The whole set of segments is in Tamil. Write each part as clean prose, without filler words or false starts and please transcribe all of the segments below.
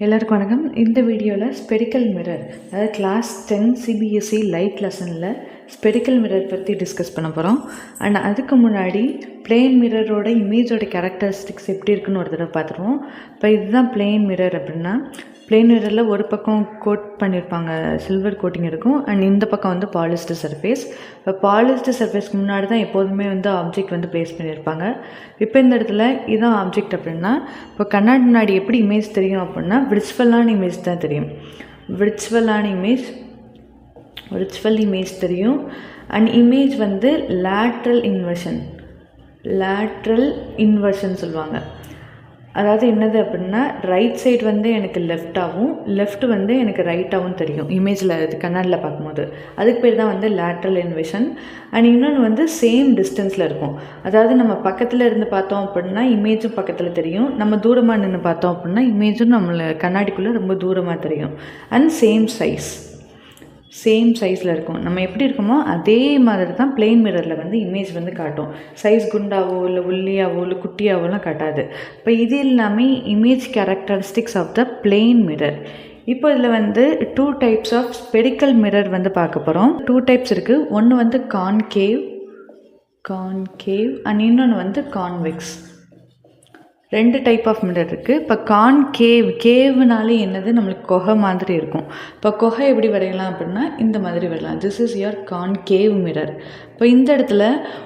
எல்லாருக்கும் வணக்கம். இந்த வீடியோவில் ஸ்பெரிக்கல் மிரர், அதாவது கிளாஸ் 10 சிபிஎஸ்சி லைட் லெசனில் ஸ்பெரிக்கல் மிரர் பற்றி டிஸ்கஸ் பண்ண போகிறோம். அண்ட் அதுக்கு முன்னாடி பிளெயின் மிரரோட இமேஜோட கேரக்டரிஸ்டிக்ஸ் எப்படி இருக்குன்னு ஒரு தடவை பார்த்துருவோம். இப்போ இதுதான் பிளெயின் மிரர். அப்படின்னா பிளெயின் மிரரில் ஒரு பக்கம் கோட் பண்ணியிருப்பாங்க, சில்வர் கோட்டிங் இருக்கும். அண்ட் இந்த பக்கம் வந்து பாலிஸ்டர் சர்ஃபேஸ். இப்போ பாலிஸ்டர் சர்ஃபேஸ்க்கு முன்னாடி தான் எப்போதுமே வந்து ஆப்ஜெக்ட் வந்து ப்ளேஸ் பண்ணியிருப்பாங்க. இப்போ இந்த இடத்துல இதுதான் ஆப்ஜெக்ட். அப்படின்னா இப்போ கண்ணாடி முன்னாடி எப்படி இமேஜ் தெரியும் அப்படின்னா விர்ச்சுவலான இமேஜ் தான் தெரியும். விர்ச்சுவல் இமேஜ் தெரியும். அண்ட் இமேஜ் வந்து லேட்ரல் இன்வர்ஷன் சொல்லுவாங்க. அதாவது என்னது அப்படின்னா ரைட் சைடு வந்து எனக்கு லெஃப்டாகவும் லெஃப்ட் வந்து எனக்கு ரைட்டாகவும் தெரியும் இமேஜில், இது கண்ணாடியில் பார்க்கும்போது. அதுக்கு பேர் தான் வந்து லேட்ரல் இன்வர்ஷன். அண்ட் இன்னொன்று வந்து சேம் டிஸ்டன்ஸில் இருக்கும். அதாவது நம்ம பக்கத்தில் இருந்து பார்த்தோம் அப்படின்னா இமேஜும் பக்கத்தில் தெரியும், நம்ம தூரமாக நின்று பார்த்தோம் அப்படின்னா இமேஜும் நம்மளை கண்ணாடிக்குள்ளே ரொம்ப தூரமாக தெரியும். அண்ட் சேம் சைஸில் இருக்கும். நம்ம எப்படி இருக்கோமோ அதே மாதிரி தான் பிளெயின் மிரரில் வந்து இமேஜ் வந்து காட்டும். சைஸ் குண்டாவோ இல்லை ஒல்லியாவோ இல்லை குட்டியாவோலாம் காட்டாது. இப்போ இது எல்லாமே image characteristics of the plane mirror. இப்போ இதில் வந்து 2 டைப்ஸ் ஆஃப் ஸ்பெரிக்கல் மிரர் வந்து பார்க்க போகிறோம். 2 டைப்ஸ் இருக்குது. ஒன்று வந்து கான்கேவ் அண்ட் இன்னொன்று வந்து கான்வெக்ஸ். 2 டைப் ஆஃப் மிரர் இருக்குது. இப்போ கேவ்னாலே என்னது, நம்மளுக்கு குகை மாதிரி இருக்கும். இப்போ குகை எப்படி வரையலாம் அப்படின்னா இந்த மாதிரி வரையலாம். This is your concave mirror. இப்போ இந்த இடத்துல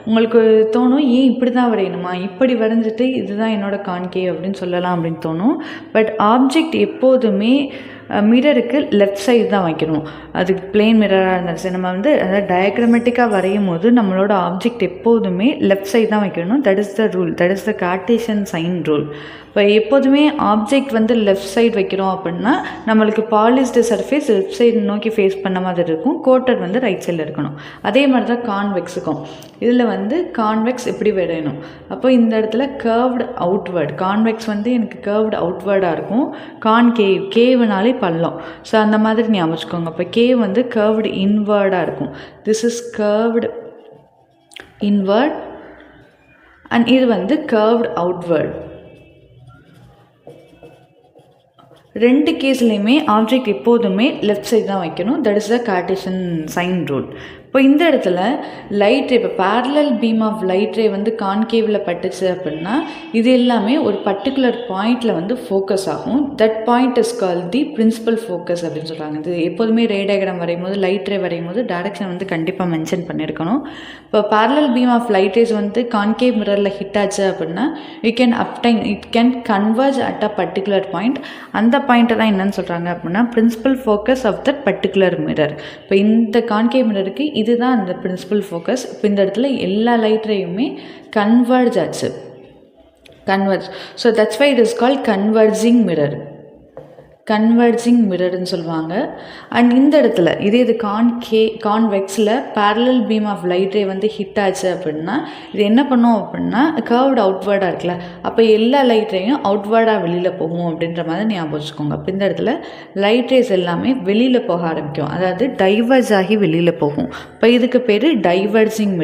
உங்களுக்கு தோணும், ஏன் இப்படி தான் வரையணுமா, இப்படி வரைஞ்சிட்டு இதுதான் என்னோட கான்கேவ் அப்படின்னு சொல்லலாம் அப்படின்னு தோணும். பட் ஆப்ஜெக்ட் எப்போதுமே மிரருக்கு லெஃப்ட் சைடு தான் வைக்கணும். அதுக்கு பிளெயின் மிரராக இருந்தாலும் சரி, நம்ம வந்து அதாவது டயக்ராமேட்டிக்காக வரையும் போது நம்மளோட ஆப்ஜெக்ட் எப்போதுமே லெஃப்ட் சைடு தான் வைக்கணும். That is the rule, that is the Cartesian sign rule. இப்போ எப்போதுமே ஆப்ஜெக்ட் வந்து லெஃப்ட் சைடு வைக்கிறோம் அப்படின்னா நம்மளுக்கு பாலிஸ்டு சர்ஃபேஸ் லெஃப்ட் சைடு நோக்கி ஃபேஸ் பண்ண மாதிரி இருக்கும், கோட்டட் வந்து ரைட் சைடில் இருக்கணும். அதே மாதிரி தான் கான்வெக்ஸுக்கும். இதில் வந்து கான்வெக்ஸ் எப்படி வரையணும், அப்போ இந்த இடத்துல கர்வ்டு அவுட்வேர்ட். கான்வெக்ஸ் வந்து எனக்கு கர்வ்டு அவுட்வேர்டாக இருக்கும். கேவ்னாலே பள்ளம். ஸோ அந்த மாதிரி ஞாபகம் வச்சுக்கோங்க. இப்போ கேவ் வந்து கர்வ்டு இன்வேர்டாக இருக்கும். This is curved inward and இது வந்து கர்வ்டு அவுட்வேர்ட். 2 கேஸ்லையுமே ஆப்ஜெக்ட் எப்போதுமே லெஃப்ட் சைடு தான் வைக்கணும். That is the Cartesian sign rule. இப்போ இந்த இடத்துல லைட் ரே, இப்போ parallel beam of light ray வந்து கான்கேவில் பட்டுச்சு அப்படின்னா இது எல்லாமே ஒரு பர்டிகுலர் பாயிண்டில் வந்து ஃபோக்கஸ் ஆகும். That point is call the principal focus அப்படின்னு சொல்கிறாங்க. இது எப்போதுமே ரே டயக்ராம் வரையும் போது, லைட் ரே வரையும் போது டைரக்ஷன் வந்து கண்டிப்பாக மென்ஷன் பண்ணியிருக்கணும். இப்போ parallel beam of light rays வந்து கான்கேவ் மிரரில் ஹிட் ஆச்சு அப்படின்னா it can converge at a particular point. அந்த பாயிண்ட்டை தான் என்னன்னு சொல்கிறாங்க அப்படின்னா principal focus of that particular mirror. இப்போ இந்த கான்கேவ் மிரருக்கு இதுதான் அந்த பிரின்சிபல் ஃபோக்கஸ். இப்போ இந்த இடத்துல எல்லா லைட்ரையுமே கன்வர்ஜ் ஆச்சு. So that's why it is called converging மிரர்னு சொல்லுவாங்க. அண்ட் இந்த இடத்துல இது கான்வெக்ஸில் parallel beam of light ray வந்து ஹிட் ஆச்சு அப்படின்னா இது என்ன பண்ணும் அப்படின்னா கர்வ்டு அவுட்வேர்டாக இருக்குல்ல, அப்போ எல்லா லைட் ரேயும் அவுட்வேர்டாக வெளியில் போகும் அப்படின்ற மாதிரி ஞாபகம் வச்சுக்கோங்க. அப்போ இந்த இடத்துல லைட் ரேஸ் எல்லாமே வெளியில் போக ஆரம்பிக்கும், அதாவது டைவர்ஜ் ஆகி வெளியில் போகும். இப்போ இதுக்கு பேர் டைவர்ஜிங்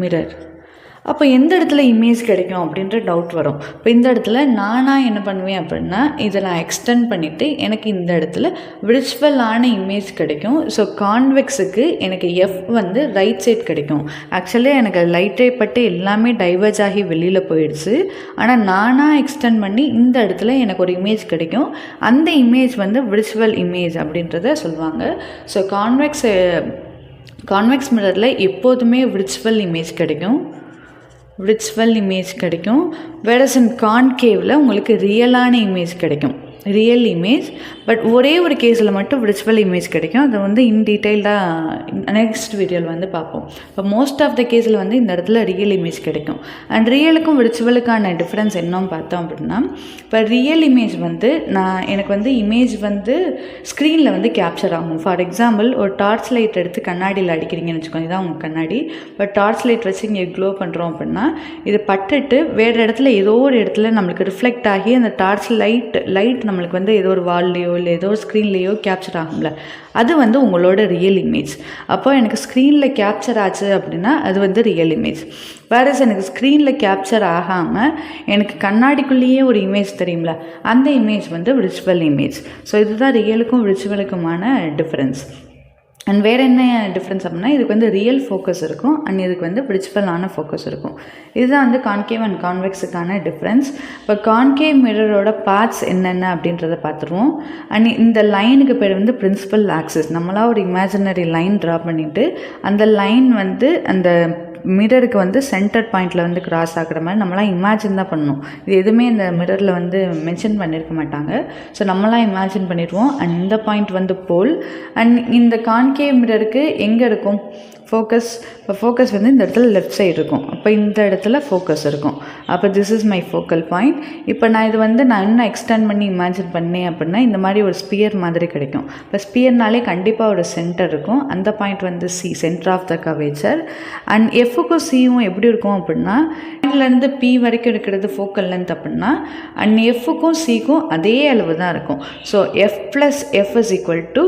மிரர். அப்போ எந்த இடத்துல இமேஜ் கிடைக்கும் அப்படின்ற டவுட் வரும். இப்போ இந்த இடத்துல நானாக என்ன பண்ணுவேன் அப்படின்னா இதை நான் எக்ஸ்டெண்ட் பண்ணிவிட்டு எனக்கு இந்த இடத்துல விர்ச்சுவலான இமேஜ் கிடைக்கும். ஸோ கான்வெக்ஸுக்கு எனக்கு எஃப் வந்து ரைட் சைட் கிடைக்கும். ஆக்சுவலி எனக்கு லைட் ரே பட்டு எல்லாமே டைவர்ஜ் ஆகி வெளியில் போயிடுச்சு. ஆனால் நானாக எக்ஸ்டெண்ட் பண்ணி இந்த இடத்துல எனக்கு ஒரு இமேஜ் கிடைக்கும். அந்த இமேஜ் வந்து விர்ச்சுவல் இமேஜ் அப்படின்றத சொல்லுவாங்க. ஸோ கான்வெக்ஸ் மிரரில் எப்போதுமே விர்ச்சுவல் இமேஜ் கிடைக்கும். வேறஸ் இன் கான்கேவில் உங்களுக்கு ரியலான இமேஜ் கிடைக்கும், ரியல் இமேஜ். பட் ஒரே ஒரு கேஸில் மட்டும் விர்ச்சுவல் இமேஜ் கிடைக்கும். அதை வந்து இன் டீட்டெயில்டாக நெக்ஸ்ட் வீடியோவில் வந்து பார்ப்போம். இப்போ மோஸ்ட் ஆஃப் த கேஸில் வந்து இந்த இடத்துல ரியல் இமேஜ் கிடைக்கும். அண்ட் ரியலுக்கும் விர்ச்சுவலுக்கான டிஃப்ரென்ஸ் என்னன்னு பார்த்தோம் அப்படின்னா, இப்போ ரியல் இமேஜ் வந்து எனக்கு வந்து இமேஜ் வந்து ஸ்க்ரீனில் வந்து கேப்சர் ஆகும். ஃபார் எக்ஸாம்பிள் ஒரு டார்ச் லைட் எடுத்து கண்ணாடியில் அடிக்கிறீங்கன்னு வச்சுக்கோங்க, இதான் உங்கள் கண்ணாடி. இப்போ டார்ச் லைட் வச்சு இங்கே க்ளோ பண்ணுறோம் அப்படின்னா இது பட்டுட்டு வேறு இடத்துல ஏதோ ஒரு இடத்துல நம்மளுக்கு ரிஃப்ளெக்ட் ஆகி அந்த டார்ச் லைட் நம்மளுக்கு வந்து ஏதோ ஒரு வால்லையோ இல்லை ஏதோ ஒரு ஸ்க்ரீன்லேயோ கேப்சர் ஆகும்ல, அது வந்து உங்களோட ரியல் இமேஜ். அப்போ எனக்கு ஸ்க்ரீனில் கேப்சர் ஆச்சு அப்படின்னா அது வந்து ரியல் இமேஜ். வேறஸ் எனக்கு ஸ்க்ரீனில் கேப்சர் ஆகாமல் எனக்கு கண்ணாடிக்குள்ளேயே ஒரு இமேஜ் தெரியும்ல, அந்த இமேஜ் வந்து விர்ச்சுவல் இமேஜ். ஸோ இதுதான் ரியலுக்கும் விர்ச்சுவலுக்குமான டிஃப்ரென்ஸ். அண்ட் வேறு என்ன டிஃப்ரென்ஸ் அப்படின்னா, இதுக்கு வந்து ரியல் ஃபோக்கஸ் இருக்கும் அண்ட் இதுக்கு வந்து விர்ச்சுவலான ஃபோக்கஸ் இருக்கும். இதுதான் வந்து கான்கேவ் அண்ட் கான்வெக்ஸுக்கான டிஃப்ரென்ஸ். இப்போ கான்கேவ் மிரரோட பார்ட்ஸ் என்னென்ன அப்படின்றத பார்த்துருவோம். அண்ட் இந்த லைனுக்கு பேர் வந்து பிரின்சிபல் ஆக்சிஸ். நம்மளாம் ஒரு இமேஜினரி லைன் ட்ரா பண்ணிவிட்டு அந்த லைன் வந்து அந்த மிரருக்கு வந்து சென்டர் பாயிண்டில் வந்து கிராஸ் ஆகிற மாதிரி நம்மளாம் இமேஜின் தான் பண்ணணும். இது எதுவுமே இந்த மிரரில் வந்து மென்ஷன் பண்ணியிருக்க மாட்டாங்க. ஸோ நம்மளாம் இமேஜின் பண்ணிடுவோம். அண்ட் இந்த பாயிண்ட் வந்து போல். அண்ட் இந்த கான்கேவ் மிரருக்கு எங்கே இருக்கும் ஃபோக்கஸ்? இப்போ ஃபோக்கஸ் வந்து இந்த இடத்துல லெஃப்ட் சைடு இருக்கும். அப்போ இந்த இடத்துல ஃபோக்கஸ் இருக்கும். அப்போ this is my focal point. இப்போ நான் இது வந்து நான் இன்னும் எக்ஸ்டெண்ட் பண்ணி இமேஜின் பண்ணேன் அப்படின்னா இந்த மாதிரி ஒரு ஸ்பியர் மாதிரி கிடைக்கும். இப்போ ஸ்பியர்னாலே கண்டிப்பாக ஒரு சென்டர் இருக்கும். அந்த பாயிண்ட் வந்து c, centre of the curvature. And எஃப்க்கும் சியும் எப்படி இருக்கும் அப்படின்னா, பாயிண்ட்லேருந்து பி வரைக்கும் இருக்கிறது ஃபோக்கல் லென்த் அப்படின்னா, அண்ட் எஃப்க்கும் சிக்கும் அதே அளவு தான் இருக்கும். So f plus f is equal to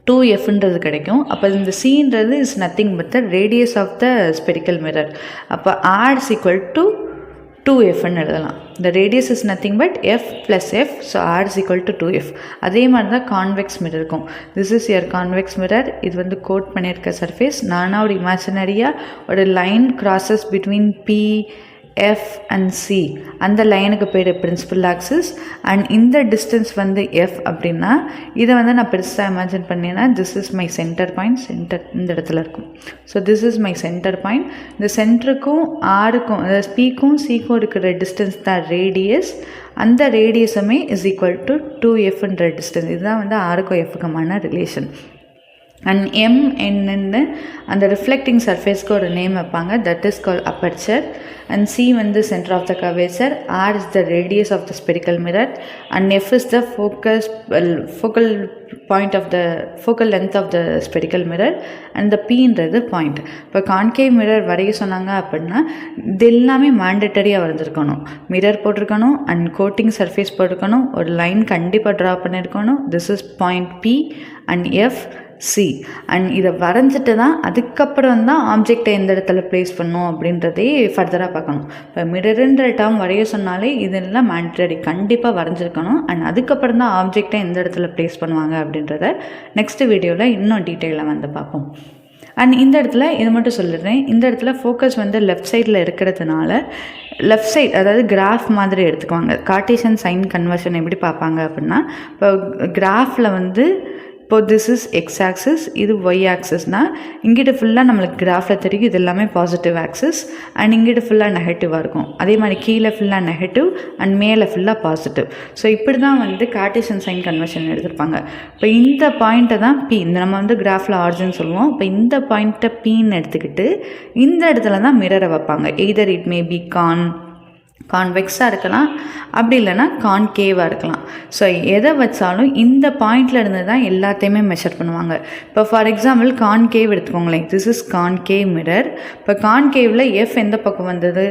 2Fன்றது கிடைக்கும். அப்போ இந்த Cன்றது is nothing but the radius of the spherical mirror. அப்போ R இஸ் ஈக்குவல் டு 2Fன்னு எழுதலாம். இந்த radius is nothing but F plus F. So R is equal to 2F. அதே மாதிரி தான் கான்வெக்ஸ் மிரர் இருக்கும். This is your convex mirror. இது வந்து கோட் பண்ணியிருக்க சர்ஃபேஸ். நானாக ஒரு இமேஜினரியாக ஒரு line crosses between P, F and C. அந்த லைனுக்கு பேர் பிரின்சிபல் ஆக்சிஸ். அண்ட் இந்த டிஸ்டன்ஸ் வந்து F அப்படின்னா இதை வந்து நான் பெருசாக இமேஜின் பண்ணேன்னா this is my centre point. Centre இந்த இடத்துல இருக்கும். So this is my centre point. இந்த சென்டருக்கும் ஆருக்கும், அதாவது Pக்கும் Cக்கும் இருக்கிற டிஸ்டன்ஸ் தான் ரேடியஸ். அந்த ரேடியஸுமே இஸ் ஈக்குவல் டு 2Fன்ற டிஸ்டன்ஸ். இதுதான் வந்து ஆருக்கும் எஃப்க்குமான ரிலேஷன். அண்ட் எம் என்னன்னு அந்த ரிஃப்ளெக்டிங் சர்ஃபேஸ்க்கு ஒரு நேம் வைப்பாங்க. That is call aperture. And C வந்து centre of the curvature. R is the radius of the spherical mirror. And F is the focal point of the focal length of the spherical mirror. And the பீன்றது பாயிண்ட். இப்போ கான்கேவ் மிரர் வரைய சொன்னாங்க அப்படின்னா இது எல்லாமே மேண்டட்டரியாக வரைஞ்சிருக்கணும். மிரர் போட்டிருக்கணும் அண்ட் கோட்டிங் சர்ஃபேஸ் போட்டிருக்கணும். ஒரு லைன் கண்டிப்பாக ட்ரா பண்ணியிருக்கணும். This is point P and F, C. அண்ட் இதை வரைஞ்சிட்டு தான் அதுக்கப்புறம் தான் ஆப்ஜெக்டை எந்த இடத்துல ப்ளேஸ் பண்ணணும் அப்படின்றதே ஃபர்தராக பார்க்கணும். இப்போ மிரருன்ற டேர்ம் வரைய சொன்னாலே இதெல்லாம் மேண்டட்டரி, கண்டிப்பாக வரைஞ்சிருக்கணும். அண்ட் அதுக்கப்புறம் தான் ஆப்ஜெக்டை எந்த இடத்துல ப்ளேஸ் பண்ணுவாங்க அப்படின்றத நெக்ஸ்ட் வீடியோவில் இன்னும் டீட்டெயிலாக வந்து பார்ப்போம். அண்ட் இந்த இடத்துல இது மட்டும் சொல்லிடுறேன், இந்த இடத்துல ஃபோக்கஸ் வந்து லெஃப்ட் சைடில் இருக்கிறதுனால லெஃப்ட் சைட், அதாவது கிராஃப் மாதிரி எடுத்துக்குவாங்க. கார்ட்டீசியன் சைன் கன்வர்ஷன் எப்படி பார்ப்பாங்க அப்படின்னா, இப்போ கிராஃபில் வந்து இப்போ திஸ் இஸ் எக்ஸ் ஆக்சிஸ், இது ஒய் ஆக்சிஸ்னால் இங்கிட்ட ஃபுல்லாக நம்மளுக்கு கிராஃபில் தெரியும் இது எல்லாமே பாசிட்டிவ் ஆக்சிஸ். அண்ட் இங்கிட்ட ஃபுல்லாக நெகட்டிவாக இருக்கும். அதே மாதிரி கீழே ஃபுல்லாக நெகட்டிவ் அண்ட் மேலே ஃபுல்லாக பாசிட்டிவ். ஸோ இப்படி தான் வந்து கார்ட்டீசியன் சைன் கன்வர்ஷன் எடுத்திருப்பாங்க. இப்போ இந்த பாயிண்ட்டை தான் பி, இந்த நம்ம வந்து கிராஃபில் ஆரிஜின் சொல்லுவோம். இப்போ இந்த பாயிண்ட்டை பின்னு எடுத்துக்கிட்டு இந்த இடத்துல தான் மிரரை வைப்பாங்க. எய்தர் இட் மே பி கான்வெக்ஸாக இருக்கலாம், அப்படி இல்லைனா கான்கேவாக இருக்கலாம். ஸோ எதை வச்சாலும் இந்த பாயிண்டில் இருந்து தான் எல்லாத்தையுமே மெஷர் பண்ணுவாங்க. இப்போ ஃபார் எக்ஸாம்பிள் கான்கேவ் எடுத்துக்கோங்களேன். This is concave mirror. இப்போ கான்கேவில் எஃப் எந்த பக்கம் வந்தது?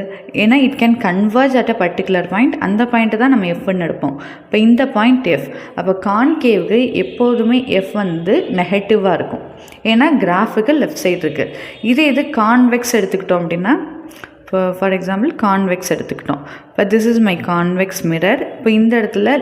ஏன்னா it can converge at a particular point. அந்த பாயிண்ட்டை தான் நம்ம எஃப்னு எடுப்போம். இப்போ இந்த பாயிண்ட் எஃப். அப்போ கான்கேவுக்கு எப்போதுமே எஃப் வந்து நெகட்டிவாக இருக்கும். ஏன்னா கிராஃபுக்கு லெஃப்ட் சைடு இருக்குது. இது கான்வெக்ஸ் எடுத்துக்கிட்டோம் அப்படின்னா, இப்போ ஃபார் எக்ஸாம்பிள் கான்வெக்ஸ் எடுத்துக்கிட்டோம். இப்போ this is my convex mirror. இப்போ இந்த இடத்துல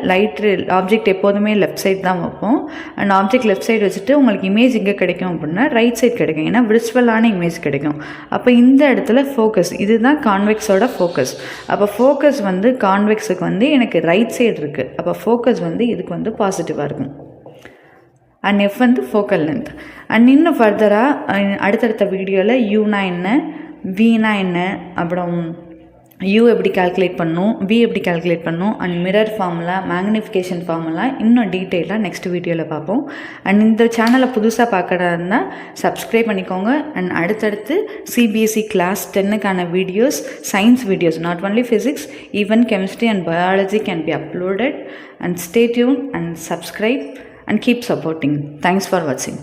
ஆப்ஜெக்ட் எப்போதுமே லெஃப்ட் சைடு தான் வைப்போம். அண்ட் ஆப்ஜெக்ட் லெஃப்ட் சைடு வச்சுட்டு உங்களுக்கு இமேஜ் எங்கே கிடைக்கும் அப்படின்னா ரைட் சைடு கிடைக்கும். ஏன்னா விர்ச்சுவலான இமேஜ் கிடைக்கும். அப்போ இந்த இடத்துல ஃபோக்கஸ், இதுதான் கான்வெக்ஸோட ஃபோக்கஸ். அப்போ ஃபோக்கஸ் வந்து கான்வெக்ஸுக்கு வந்து எனக்கு ரைட் சைடு இருக்குது. அப்போ ஃபோக்கஸ் வந்து இதுக்கு வந்து பாசிட்டிவாக இருக்கும். அண்ட் எஃப் வந்து ஃபோக்கல் லென்த். அண்ட் இன்னும் ஃபர்தராக அடுத்தடுத்த வீடியோவில் யூனா என்ன, வினா என்ன, அப்புறம் யூ எப்படி கால்குலேட் பண்ணணும், வி எப்படி கால்குலேட் பண்ணணும், and mirror formula, magnification formula இன்னும் டீட்டெயிலாக நெக்ஸ்ட் வீடியோவில் பார்ப்போம். அண்ட் இந்த சேனலை புதுசாக பார்க்குறதுனா சப்ஸ்கிரைப் பண்ணிக்கோங்க. அண்ட் அடுத்தடுத்து சிபிஎஸ்சி கிளாஸ் 10க்கான videos, science videos, not only physics, even chemistry and biology can be uploaded. And stay tune and subscribe and keep supporting. Thanks for watching.